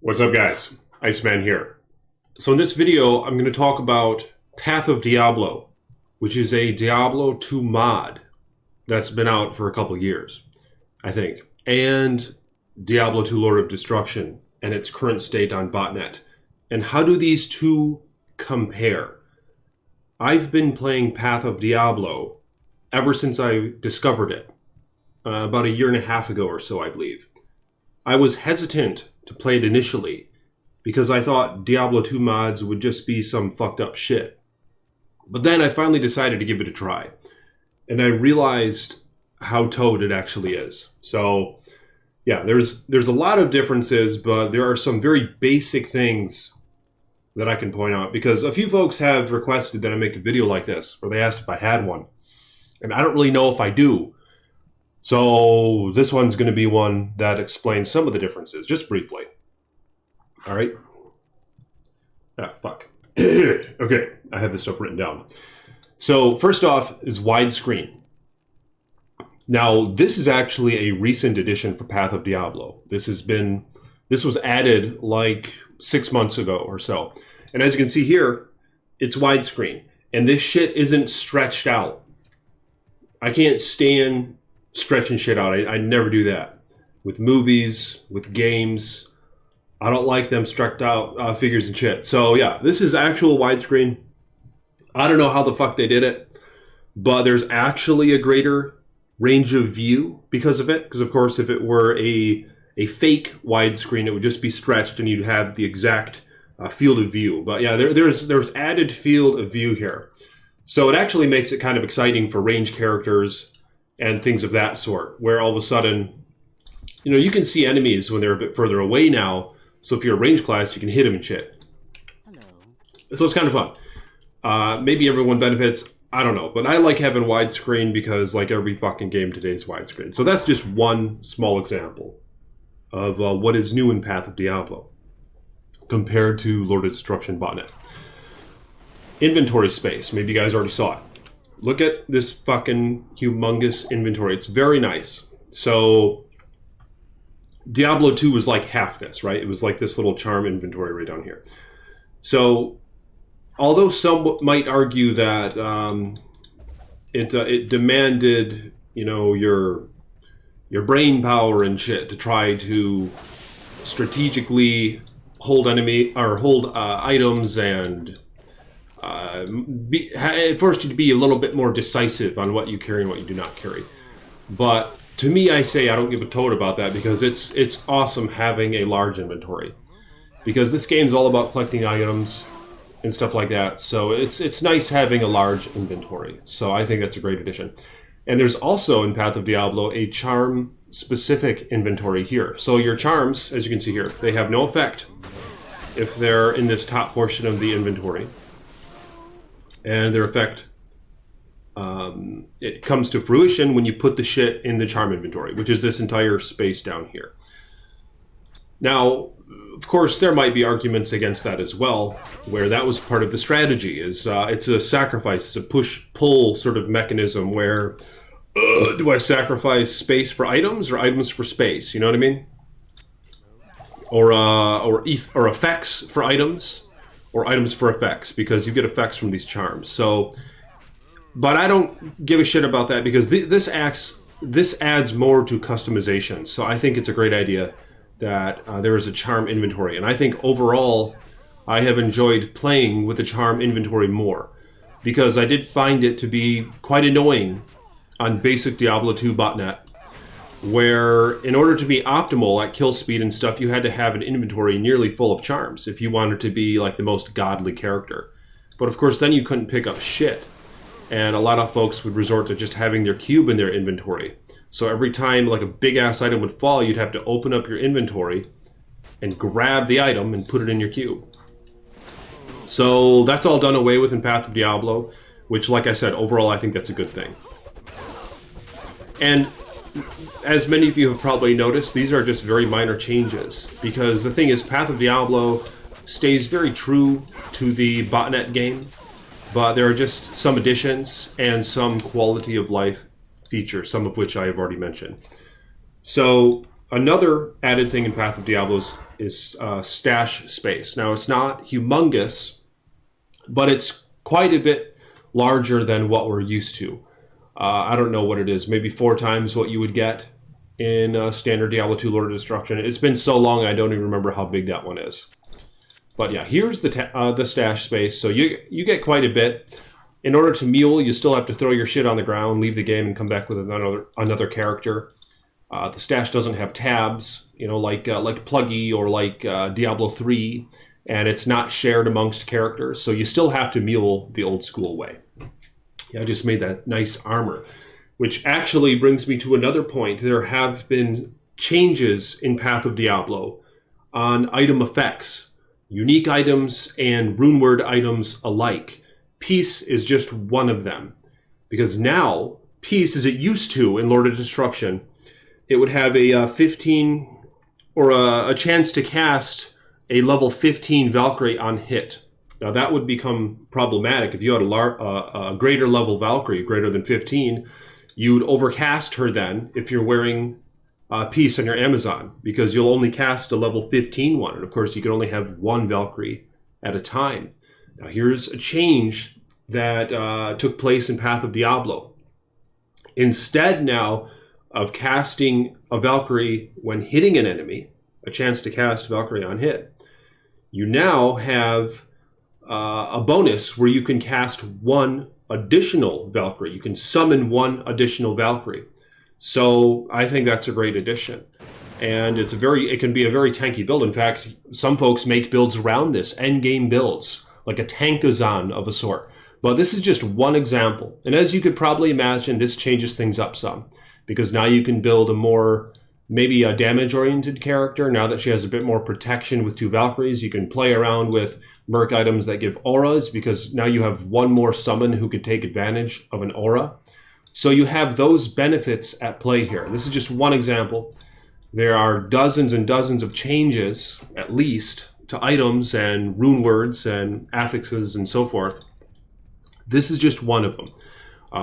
What's up, guys? Iceman here. So in this video, I'm going to talk about Path of Diablo, which is a Diablo 2 mod that's been out for a couple years, I think, and Diablo 2 Lord of Destruction and its current state on botnet. And how do these two compare? I've been playing Path of Diablo ever since I discovered it, about a year and a half ago or so, I believe. I was hesitant to play it initially because I thought Diablo 2 mods would just be some fucked up shit. But then I finally decided to give it a try, and I realized how toad it actually is. So yeah, there's a lot of differences, but there are some very basic things that I can point out, because a few folks have requested that I make a video like this, or they asked if I had one, and I don't really know if I do. So this one's going to be one that explains some of the differences, just briefly. All right. Ah, fuck. Okay, I have this stuff written down. So first off is widescreen. Now, this is actually a recent addition for Path of Diablo. This was added like 6 months ago or so. And as you can see here, it's widescreen. And this shit isn't stretched out. I can't stand stretching shit out. I never do that. With movies, with games, I don't like them stretched out figures and shit. So yeah, this is actual widescreen. I don't know how the fuck they did it, but there's actually a greater range of view because of it. Because of course, if it were a fake widescreen, it would just be stretched and you'd have the exact field of view. But yeah, there's added field of view here. So it actually makes it kind of exciting for range characters and things of that sort, where all of a sudden, you know, you can see enemies when they're a bit further away now. So if you're a range class, you can hit them and shit. Hello. So it's kind of fun. Maybe everyone benefits. I don't know. But I like having widescreen because like every fucking game today is widescreen. So that's just one small example of what is new in Path of Diablo compared to Lord of Destruction botnet. Inventory space. Maybe you guys already saw it. Look at this fucking humongous inventory. It's very nice. So Diablo 2 was like half this, right? It was like this little charm inventory right down here. So although some might argue that it demanded, you know, your brain power and shit to try to strategically hold items and it forced you to be a little bit more decisive on what you carry and what you do not carry. But to me, I say I don't give a toad about that, because it's awesome having a large inventory, because this game's all about collecting items and stuff like that. So it's nice having a large inventory. So I think that's a great addition. And there's also in Path of Diablo a charm specific inventory here. So your charms, as you can see here, they have no effect if they're in this top portion of the inventory. And their effect, it comes to fruition when you put the shit in the charm inventory, which is this entire space down here. Now, of course, there might be arguments against that as well, where that was part of the strategy. It's a sacrifice, it's a push-pull sort of mechanism where, do I sacrifice space for items or items for space? You know what I mean? Or effects for items, or items for effects, because you get effects from these charms. So, but I don't give a shit about that, because this adds more to customization. So I think it's a great idea that there is a charm inventory. And I think overall, I have enjoyed playing with the charm inventory more, because I did find it to be quite annoying on basic Diablo 2 botnet, where in order to be optimal at kill speed and stuff, you had to have an inventory nearly full of charms if you wanted to be like the most godly character. But of course, then you couldn't pick up shit. And a lot of folks would resort to just having their cube in their inventory. So every time like a big ass item would fall, you'd have to open up your inventory and grab the item and put it in your cube. So that's all done away with in Path of Diablo, which, like I said, overall I think that's a good thing. And as many of you have probably noticed, these are just very minor changes, because the thing is, Path of Diablo stays very true to the botnet game, but there are just some additions and some quality of life features, some of which I have already mentioned. So Another added thing in Path of Diablo is stash space. Now, it's not humongous, but it's quite a bit larger than what we're used to. I don't know what it is, maybe 4 times what you would get in standard Diablo 2 Lord of Destruction. It's been so long I don't even remember how big that one is. But yeah, here's the stash space. So you get quite a bit. In order to mule, you still have to throw your shit on the ground, leave the game, and come back with another character. The stash doesn't have tabs, like Pluggy or like Diablo 3, and it's not shared amongst characters, so you still have to mule the old school way. Yeah, I just made that nice armor, which actually brings me to another point. There have been changes in Path of Diablo on item effects, unique items and runeword items alike. Peace is just one of them, because now Peace, as it used to in Lord of Destruction, it would have a 15 or a chance to cast a level 15 Valkyrie on hit. Now that would become problematic if you had a greater level Valkyrie, greater than 15. You'd overcast her then if you're wearing Peace on your Amazon, because you'll only cast a level 15 one, and of course you can only have one Valkyrie at a time. Now here's a change that took place in Path of Diablo. Instead now of casting a Valkyrie when hitting an enemy, a chance to cast Valkyrie on hit, you now have a bonus where you can cast one additional Valkyrie. You can summon one additional Valkyrie. So I think that's a great addition. And it can be a very tanky build. In fact, some folks make builds around this, endgame builds, like a tankazon of a sort. But this is just one example. And as you could probably imagine, this changes things up some, because now you can build maybe a damage-oriented character. Now that she has a bit more protection with 2 Valkyries, you can play around with merc items that give auras, because now you have one more summon who could take advantage of an aura. So you have those benefits at play here. This is just one example. There are dozens and dozens of changes, at least, to items and rune words and affixes and so forth. This is just one of them.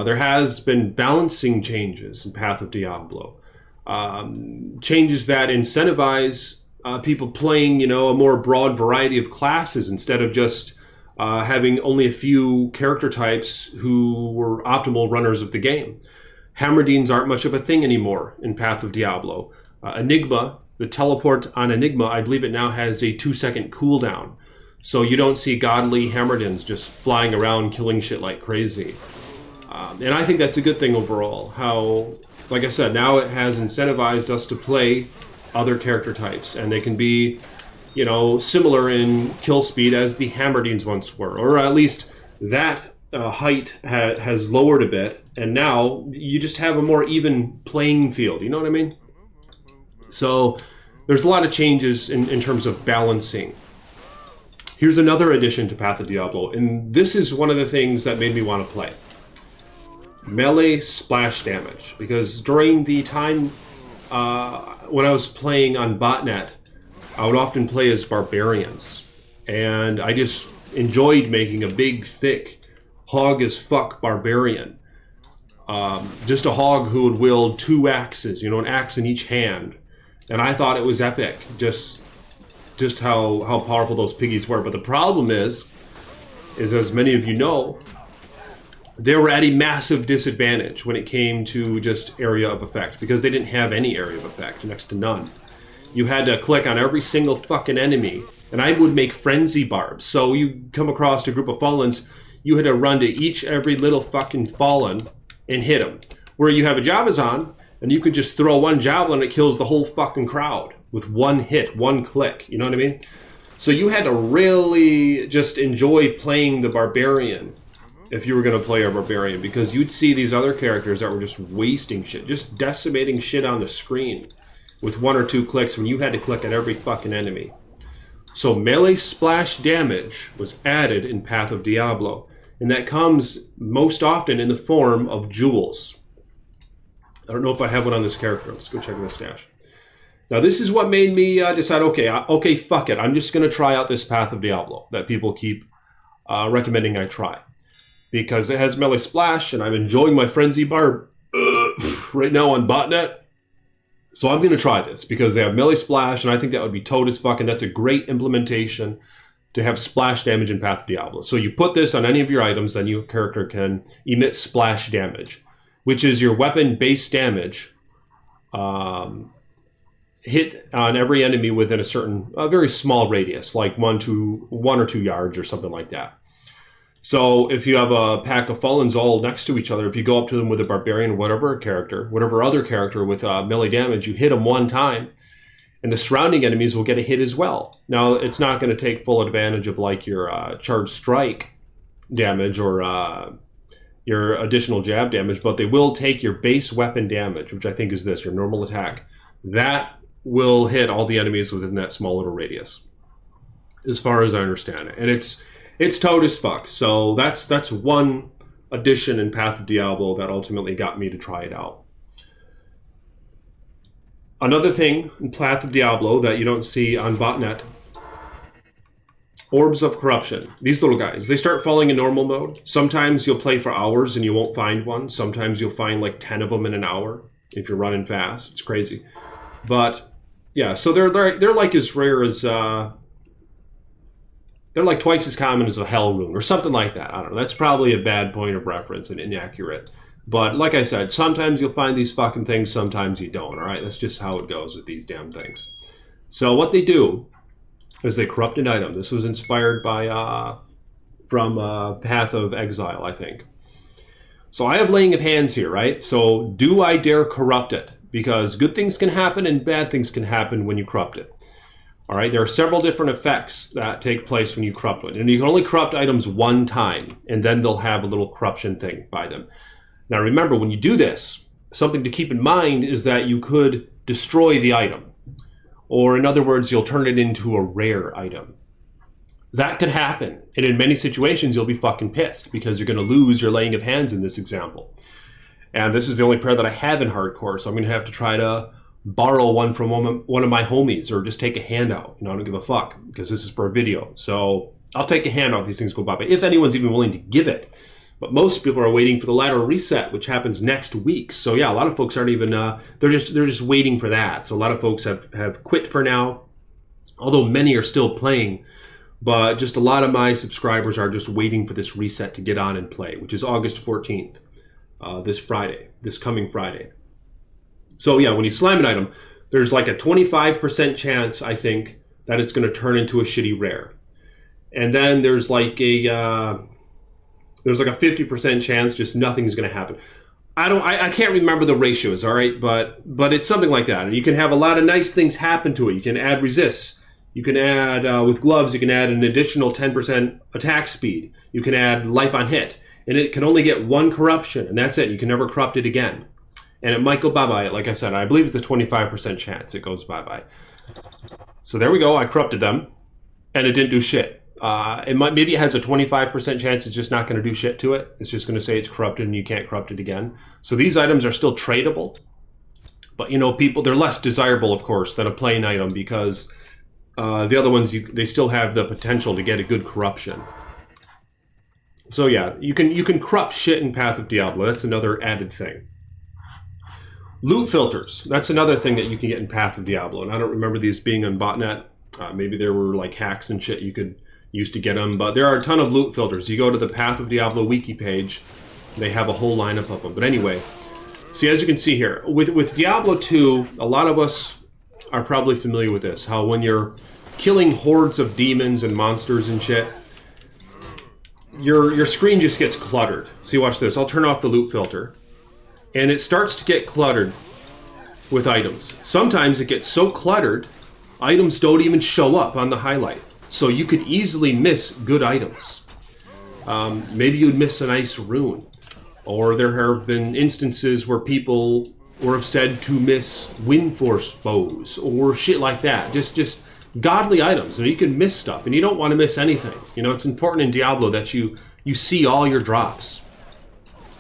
There has been balancing changes in Path of Diablo. Changes that incentivize people playing, a more broad variety of classes instead of just having only a few character types who were optimal runners of the game. Hammerdines aren't much of a thing anymore in Path of Diablo. Enigma, the teleport on Enigma, I believe it now has a 2-second cooldown. So you don't see godly Hammerdines just flying around killing shit like crazy. And I think that's a good thing overall. How, like I said, now it has incentivized us to play other character types, and they can be, similar in kill speed as the Hammerdines once were, or at least that height has lowered a bit, and now you just have a more even playing field. You know what I mean? So there's a lot of changes in terms of balancing. Here's another addition to Path of Diablo, and this is one of the things that made me want to play. Melee splash damage, because during the time when I was playing on botnet, I would often play as barbarians, and I just enjoyed making a big, thick, hog as fuck barbarian. Just a hog who would wield 2 axes, an axe in each hand, and I thought it was epic, just how powerful those piggies were. But the problem is as many of you know, they were at a massive disadvantage when it came to just area of effect, because they didn't have any area of effect, next to none. You had to click on every single fucking enemy, and I would make frenzy barbs. So you come across a group of Fallens, you had to run to every little fucking Fallen and hit them. Where you have a Javazon, and you could just throw one javelin and it kills the whole fucking crowd with one hit, one click, you know what I mean? So you had to really just enjoy playing the barbarian if you were going to play a barbarian, because you'd see these other characters that were just wasting shit, just decimating shit on the screen with 1 or 2 clicks when you had to click at every fucking enemy. So melee splash damage was added in Path of Diablo, and that comes most often in the form of jewels. I don't know if I have one on this character. Let's go check my stash. Now this is what made me decide, okay, fuck it. I'm just going to try out this Path of Diablo that people keep recommending I try, because it has melee splash, and I'm enjoying my frenzy barb right now on botnet. So I'm going to try this because they have melee splash, and I think that would be toad as fuck, and that's a great implementation to have splash damage in Path of Diablo. So you put this on any of your items, then your character can emit splash damage, which is your weapon base damage hit on every enemy within a very small radius, like 1 or 2 yards or something like that. So if you have a pack of Fallens all next to each other, if you go up to them with a barbarian, whatever other character with melee damage, you hit them one time, and the surrounding enemies will get a hit as well. Now, it's not going to take full advantage of like your charged strike damage or your additional jab damage, but they will take your base weapon damage, which I think is this, your normal attack. That will hit all the enemies within that small little radius, as far as I understand it. And it's toad as fuck. So that's one addition in Path of Diablo that ultimately got me to try it out. Another thing in Path of Diablo that you don't see on botnet, Orbs of Corruption. These little guys, they start falling in normal mode. Sometimes you'll play for hours and you won't find one. Sometimes you'll find like 10 of them in an hour if you're running fast. It's crazy. But yeah, so they're like as rare as they're like twice as common as a hell rune or something like that. I don't know. That's probably a bad point of reference and inaccurate. But like I said, sometimes you'll find these fucking things, sometimes you don't. All right, that's just how it goes with these damn things. So what they do is they corrupt an item. This was inspired by from Path of Exile, I think. So I have Laying of Hands here, right? So do I dare corrupt it? Because good things can happen and bad things can happen when you corrupt it. All right, there are several different effects that take place when you corrupt it. And you can only corrupt items one time, and then they'll have a little corruption thing by them. Now remember, when you do this, something to keep in mind is that you could destroy the item. Or in other words, you'll turn it into a rare item. That could happen. And in many situations, you'll be fucking pissed because you're going to lose your Laying of Hands in this example. And this is the only pair that I have in hardcore, so I'm going to have to try to borrow one from one of my homies or just take a handout. You know, I don't give a fuck because this is for a video. So I'll take a handout if these things go by, if anyone's even willing to give it. But most people are waiting for the lateral reset, which happens next week. So yeah, a lot of folks aren't even, they're just waiting for that. So a lot of folks have quit for now, although many are still playing. But just a lot of my subscribers are just waiting for this reset to get on and play, which is August 14th, this coming Friday. So yeah, when you slam an item, there's like a 25% chance, I think, that it's going to turn into a shitty rare. And then there's like a 50% chance just nothing's going to happen. I can't remember the ratios, all right, but it's something like that. And you can have a lot of nice things happen to it. You can add resists. You can add, with gloves, you can add an additional 10% attack speed. You can add life on hit. And it can only get one corruption, and that's it. You can never corrupt it again. And it might go bye-bye. Like I said, I believe it's a 25% chance it goes bye-bye. So there we go. I corrupted them, and it didn't do shit. Maybe it has a 25% chance it's just not going to do shit to it. It's just going to say it's corrupted and you can't corrupt it again. So these items are still tradable. But, you know, they're less desirable, of course, than a plain item because the other ones, they still have the potential to get a good corruption. So yeah, you can corrupt shit in Path of Diablo. That's another added thing. Loot filters. That's another thing that you can get in Path of Diablo. And I don't remember these being on botnet. Maybe there were like hacks and shit you could use to get them. But there are a ton of loot filters. You go to the Path of Diablo wiki page. They have a whole lineup of them. But anyway, see, as you can see here, with Diablo 2, a lot of us are probably familiar with this. How when you're killing hordes of demons and monsters and shit, your screen just gets cluttered. See, watch this. I'll turn off the loot filter. And it starts to get cluttered with items. Sometimes it gets so cluttered, items don't even show up on the highlight. So you could easily miss good items. Maybe you'd miss a nice rune. Or there have been instances where people were said to miss wind force foes or shit like that. Just godly items. And you can miss stuff and you don't want to miss anything. You know, it's important in Diablo that you see all your drops.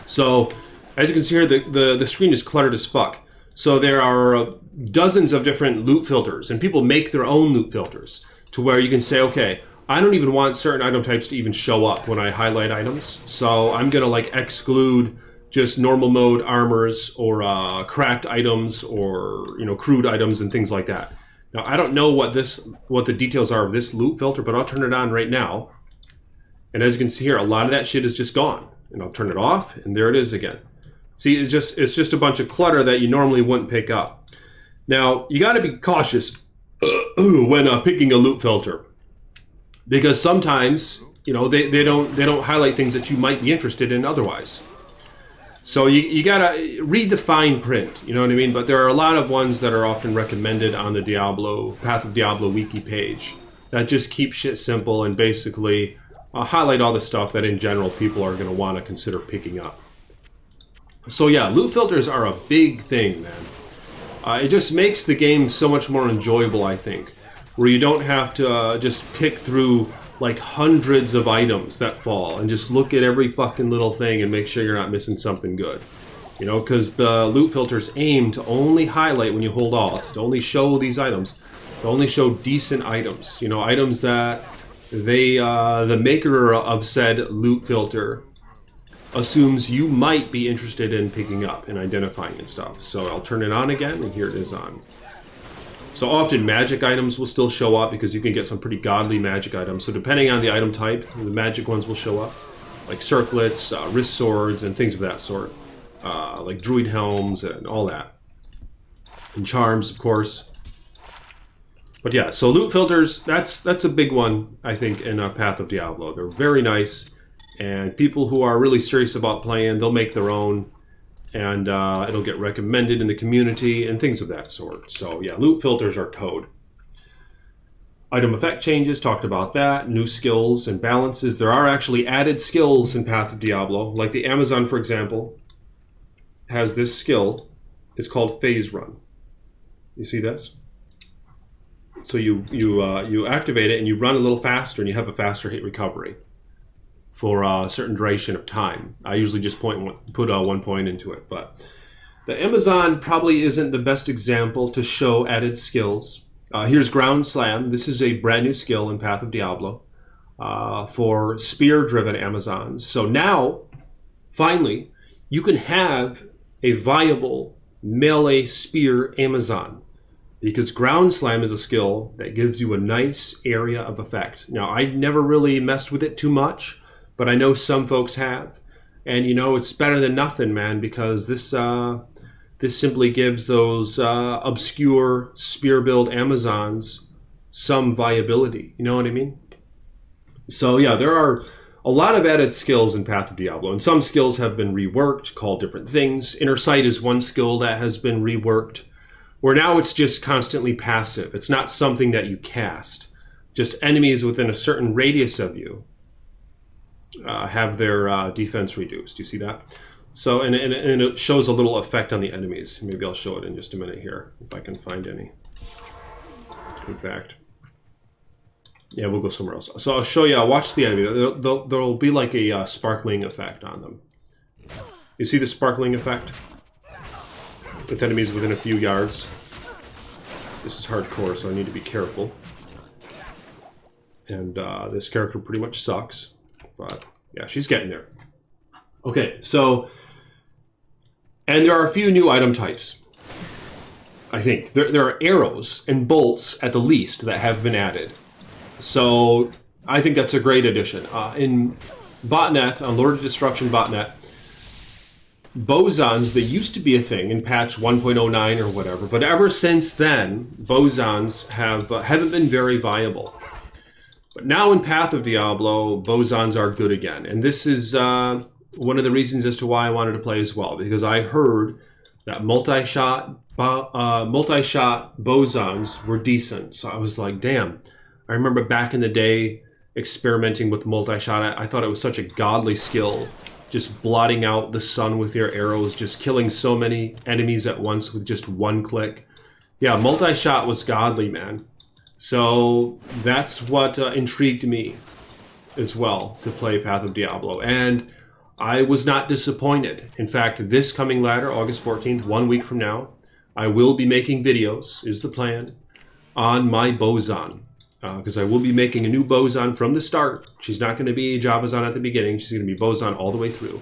So as you can see here, the screen is cluttered as fuck. So there are dozens of different loot filters, and people make their own loot filters to where you can say, okay, I don't even want certain item types to even show up when I highlight items. So I'm going to like exclude just normal mode armors or cracked items or crude items and things like that. Now I don't know what the details are of this loot filter, but I'll turn it on right now. And as you can see here, a lot of that shit is just gone. And I'll turn it off, and there it is again. See, it's just a bunch of clutter that you normally wouldn't pick up. Now you got to be cautious when picking a loot filter, because sometimes they don't highlight things that you might be interested in otherwise. So you gotta read the fine print, you know what I mean? But there are a lot of ones that are often recommended on the Path of Diablo wiki page that just keep shit simple and basically highlight all the stuff that in general people are going to want to consider picking up. So yeah, loot filters are a big thing, man. It just makes the game so much more enjoyable, I think, where you don't have to just pick through like hundreds of items that fall and just look at every fucking little thing and make sure you're not missing something good. Because the loot filters aim to only highlight when you hold Alt, to only show these items, to only show decent items. Items that the maker of said loot filter assumes you might be interested in picking up and identifying and stuff. So I'll turn it on again, and here it is on. So often magic items will still show up because you can get some pretty godly magic items. So depending on the item type, the magic ones will show up, like circlets, wrist swords, and things of that sort, like druid helms and all that, and charms, of course. But yeah, so loot filters, that's a big one, I think, in Path of Diablo. They're very nice, and people who are really serious about playing, they'll make their own, and it'll get recommended in the community and things of that sort. So yeah, loot filters are toad. Item effect changes, talked about that. New skills and balances. There are actually added skills in Path of Diablo. Like the Amazon, for example, has this skill. It's called Phase Run. You see this? So you activate it and you run a little faster and you have a faster hit recovery for a certain duration of time. I usually just put 1 point into it. But the Amazon probably isn't the best example to show added skills. Here's Ground Slam. This is a brand new skill in Path of Diablo for spear-driven Amazons. So now, finally, you can have a viable melee spear Amazon, because Ground Slam is a skill that gives you a nice area of effect. Now, I never really messed with it too much, but I know some folks have. And, it's better than nothing, man, because this simply gives those obscure spear build Amazons some viability. You know what I mean? So, yeah, there are a lot of added skills in Path of Diablo, and some skills have been reworked, called different things. Inner Sight is one skill that has been reworked, where now it's just constantly passive. It's not something that you cast. Just enemies within a certain radius of you have their defense reduced. You see that? So, and it shows a little effect on the enemies. Maybe I'll show it in just a minute here, if I can find any. In fact, yeah, we'll go somewhere else. So I'll show you, watch the enemy. There'll be like a sparkling effect on them. You see the sparkling effect? With enemies within a few yards. This is hardcore, so I need to be careful. And this character pretty much sucks. But yeah, she's getting there. Okay, so, and there are a few new item types. I think there are arrows and bolts at the least that have been added. So I think that's a great addition. In botnet, on Lord of Destruction botnet, bosons, they used to be a thing in patch 1.09 or whatever, but ever since then, bosons haven't been very viable. But now in Path of Diablo, bosons are good again. And this is one of the reasons as to why I wanted to play as well, because I heard that multi-shot bosons were decent. So I was like, damn. I remember back in the day experimenting with multi-shot. I thought it was such a godly skill, just blotting out the sun with your arrows, just killing so many enemies at once with just one click. Yeah, multi-shot was godly, man. So that's what intrigued me as well to play Path of Diablo. And I was not disappointed. In fact, this coming ladder, August 14th, 1 week from now, I will be making videos, is the plan, on my boson. Because I will be making a new boson from the start. She's not going to be Javazon at the beginning. She's going to be boson all the way through.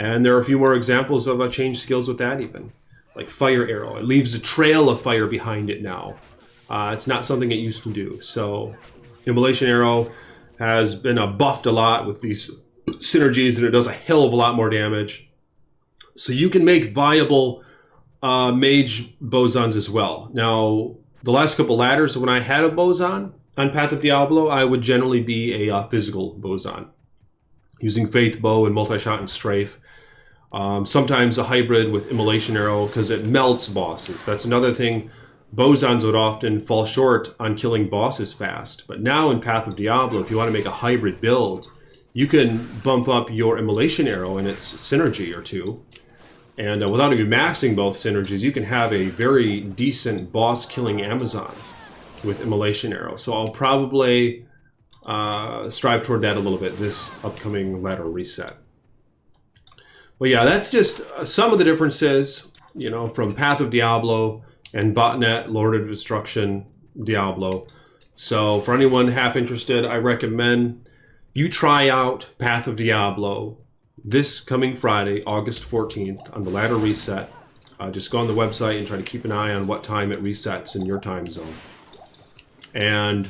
And there are a few more examples of changed skills with that even. Like Fire Arrow. It leaves a trail of fire behind it now. It's not something it used to do. So Immolation Arrow has been buffed a lot with these synergies, and it does a hell of a lot more damage. So you can make viable mage bosons as well. Now, the last couple ladders, when I had a boson on Path of Diablo, I would generally be a physical boson, using Faith Bow and Multi-Shot and Strafe. Sometimes a hybrid with Immolation Arrow because it melts bosses. That's another thing. Bosons would often fall short on killing bosses fast. But now in Path of Diablo, if you want to make a hybrid build, you can bump up your Immolation Arrow and its synergy or two. And without even maxing both synergies, you can have a very decent boss-killing Amazon with Immolation Arrow. So I'll probably strive toward that a little bit this upcoming ladder reset. But yeah, that's just some of the differences, you know, from Path of Diablo and Botnet, Lord of Destruction, Diablo. So for anyone half interested, I recommend you try out Path of Diablo this coming Friday, August 14th, on the ladder reset. Just go on the website and try to keep an eye on what time it resets in your time zone. And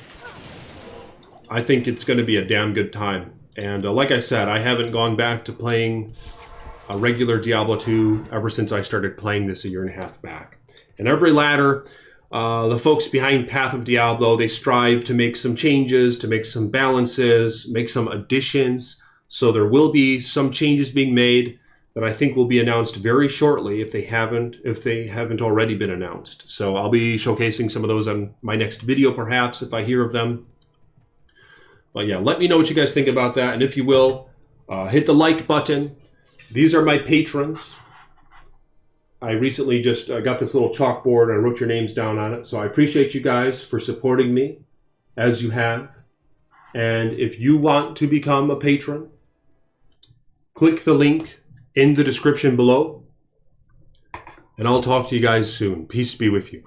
I think it's going to be a damn good time. And like I said, I haven't gone back to playing a regular Diablo 2 ever since I started playing this 1.5 years back. And every ladder, the folks behind Path of Diablo, they strive to make some changes, to make some balances, make some additions. So there will be some changes being made that I think will be announced very shortly if they haven't already been announced. So I'll be showcasing some of those on my next video, perhaps, if I hear of them. But yeah, let me know what you guys think about that. And if you will, hit the like button. These are my patrons. I recently just got this little chalkboard and I wrote your names down on it. So I appreciate you guys for supporting me as you have. And if you want to become a patron, click the link in the description below. And I'll talk to you guys soon. Peace be with you.